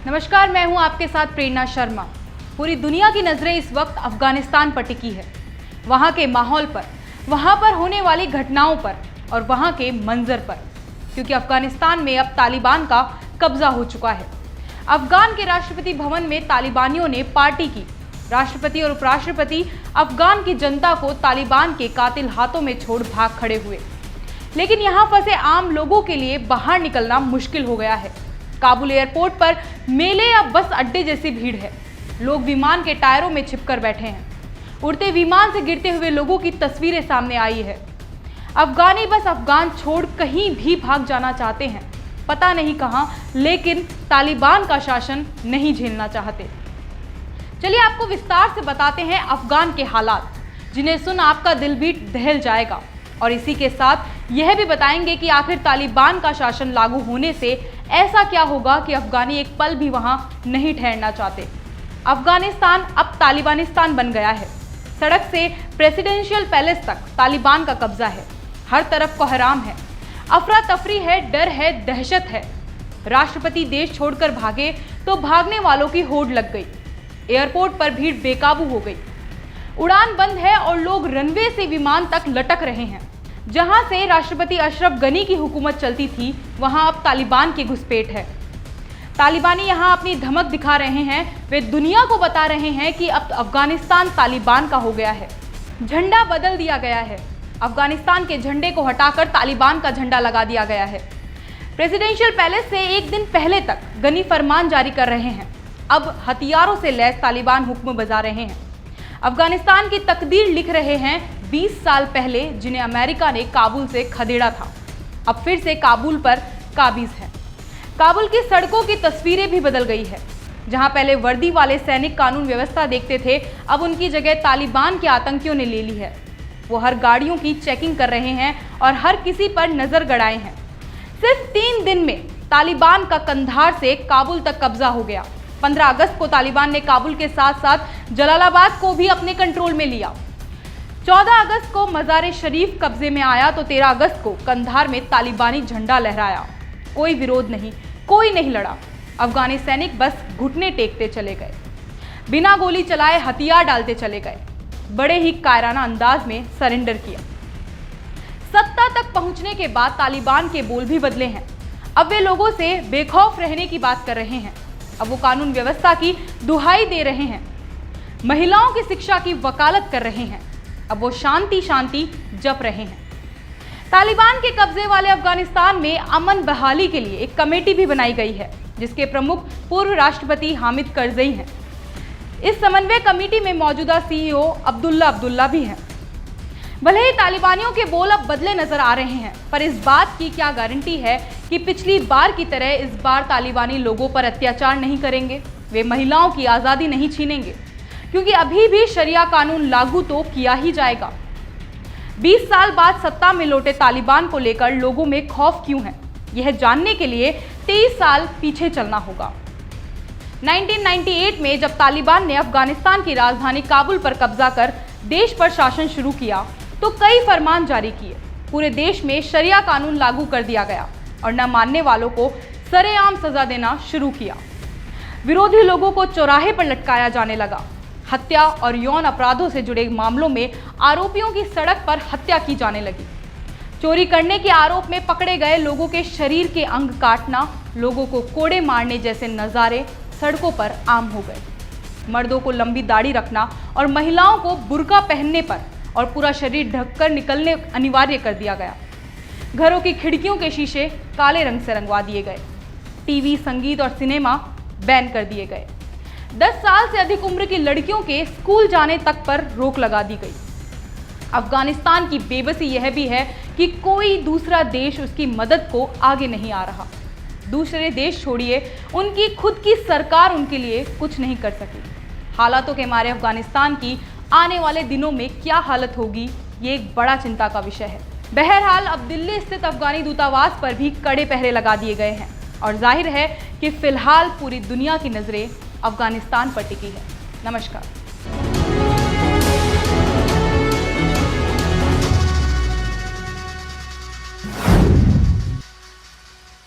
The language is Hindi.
नमस्कार, मैं हूं आपके साथ प्रेरणा शर्मा। पूरी दुनिया की नजरें इस वक्त अफगानिस्तान पर टिकी है, वहां के माहौल पर, वहां पर होने वाली घटनाओं पर और वहां के मंजर पर, क्योंकि अफगानिस्तान में अब तालिबान का कब्जा हो चुका है। अफगान के राष्ट्रपति भवन में तालिबानियों ने पार्टी की। राष्ट्रपति और उपराष्ट्रपति अफगान की जनता को तालिबान के कातिल हाथों में छोड़ भाग खड़े हुए, लेकिन यहां फंसे आम लोगों के लिए बाहर निकलना मुश्किल हो गया है। काबुल एयरपोर्ट पर मेले या बस अड्डे जैसी भीड़ है। लोग विमान के टायरों में छिपकर बैठे हैं। उड़ते विमान से गिरते हुए लोगों की तस्वीरें सामने आई है। अफगानी बस अफगान छोड़ कहीं भी भाग जाना चाहते हैं, पता नहीं कहां, लेकिन तालिबान का शासन नहीं झेलना चाहते। चलिए आपको विस्तार से बताते हैं अफगान के हालात, जिन्हें सुन आपका दिल भी दहल जाएगा। और इसी के साथ यह भी बताएंगे कि आखिर तालिबान का शासन लागू होने से ऐसा क्या होगा कि अफगानी एक पल भी वहां नहीं ठहरना चाहते। अफगानिस्तान अब तालिबानिस्तान बन गया है। सड़क से प्रेसिडेंशियल पैलेस तक तालिबान का कब्जा है। हर तरफ कोहराम है, अफरा तफरी है, डर है, दहशत है। राष्ट्रपति देश छोड़कर भागे तो भागने वालों की होड़ लग गई। एयरपोर्ट पर भीड़ बेकाबू हो गई। उड़ान बंद है और लोग रनवे से विमान तक लटक रहे हैं। जहां से राष्ट्रपति अशरफ गनी की हुकूमत चलती थी, वहां अब तालिबान की घुसपैठ है। तालिबानी यहां अपनी धमक दिखा रहे हैं। वे दुनिया को बता रहे हैं कि अब अफगानिस्तान तालिबान का हो गया है। झंडा बदल दिया गया है। अफगानिस्तान के झंडे को हटाकर तालिबान का झंडा लगा दिया गया है। प्रेसिडेंशियल पैलेस से एक दिन पहले तक गनी फरमान जारी कर रहे हैं। अब हथियारों से लैस तालिबान हुक्म बजा रहे हैं। अफगानिस्तान की तकदीर लिख रहे हैं 20 साल पहले, जिन्हें अमेरिका ने काबुल से खदेड़ा था। अब फिर से काबुल पर काबिज है। काबुल की सड़कों की तस्वीरें भी बदल गई है। जहां पहले वर्दी वाले सैनिक कानून व्यवस्था देखते थे, अब उनकी जगह तालिबान के आतंकियों ने ले ली है। वो हर गाड़ियों की चेकिंग कर रहे हैं और हर किसी पर नजर गड़ाए हैं। सिर्फ 3 दिन में तालिबान का कंधार से काबुल तक कब्जा हो गया। 15 अगस्त को तालिबान ने काबुल के साथ साथ जलालाबाद को भी अपने कंट्रोल में लिया। 14 अगस्त को मज़ार शरीफ कब्जे में आया तो 13 अगस्त को कंधार में तालिबानी झंडा लहराया। कोई विरोध नहीं, कोई नहीं लड़ा। अफगानी सैनिक बस घुटने टेकते चले गए, बिना गोली चलाए हथियार डालते चले गए। बड़े ही कायराना अंदाज में सरेंडर किया। सत्ता तक पहुंचने के बाद तालिबान के बोल भी बदले हैं। अब वे लोगों से बेखौफ रहने की बात कर रहे हैं। अब वो कानून व्यवस्था की दुहाई दे रहे हैं, महिलाओं की शिक्षा की वकालत कर रहे हैं। अब वो शांति शांति जप रहे हैं। तालिबान के कब्जे वाले अफगानिस्तान में अमन बहाली के लिए एक कमेटी भी बनाई गई है, जिसके प्रमुख पूर्व राष्ट्रपति हामिद करजई हैं। इस समन्वय कमेटी में मौजूदा सीईओ अब्दुल्ला भी हैं। भले ही तालिबानियों के बोल अब बदले नजर आ रहे हैं, पर इस बात की क्या गारंटी है कि पिछली बार की तरह इस बार तालिबानी लोगों पर अत्याचार नहीं करेंगे, वे महिलाओं की आज़ादी नहीं छीनेंगे, क्योंकि अभी भी शरिया कानून लागू तो किया ही जाएगा। 20 साल बाद सत्ता में लौटे तालिबान को लेकर लोगों में खौफ क्यों है, यह जानने के लिए 23 साल पीछे चलना होगा। 1998 में जब तालिबान ने अफगानिस्तान की राजधानी काबुल पर कब्जा कर देश पर शासन शुरू किया तो कई फरमान जारी किए। पूरे देश में शरिया कानून लागू कर दिया गया और न मानने वालों को सरेआम सजा देना शुरू किया। विरोधी लोगों को चौराहे पर लटकाया जाने लगा। हत्या और यौन अपराधों से जुड़े मामलों में आरोपियों की सड़क पर हत्या की जाने लगी। चोरी करने के आरोप में पकड़े गए लोगों के शरीर के अंग काटना, लोगों को कोड़े मारने जैसे नज़ारे सड़कों पर आम हो गए। मर्दों को लंबी दाढ़ी रखना और महिलाओं को बुर्का पहनने पर और पूरा शरीर ढककर निकलने अनिवार्य कर दिया गया। घरों की खिड़कियों के शीशे काले रंग से रंगवा दिए गए। टीवी, संगीत और सिनेमा बैन कर दिए गए। 10 साल से अधिक उम्र की लड़कियों के स्कूल जाने तक पर रोक लगा दी गई। अफगानिस्तान की बेबसी यह भी है कि कोई दूसरा देश उसकी मदद को आगे नहीं आ रहा। दूसरे देश छोड़िए, उनकी खुद की सरकार उनके लिए कुछ नहीं कर सकी। हालातों के मारे अफगानिस्तान की आने वाले दिनों में क्या हालत होगी, ये एक बड़ा चिंता का विषय है। बहरहाल अब दिल्ली स्थित अफगानी दूतावास पर भी कड़े पहरे लगा दिए गए हैं और जाहिर है कि फिलहाल पूरी दुनिया की नज़रें अफगानिस्तान पर टिकी है। नमस्कार।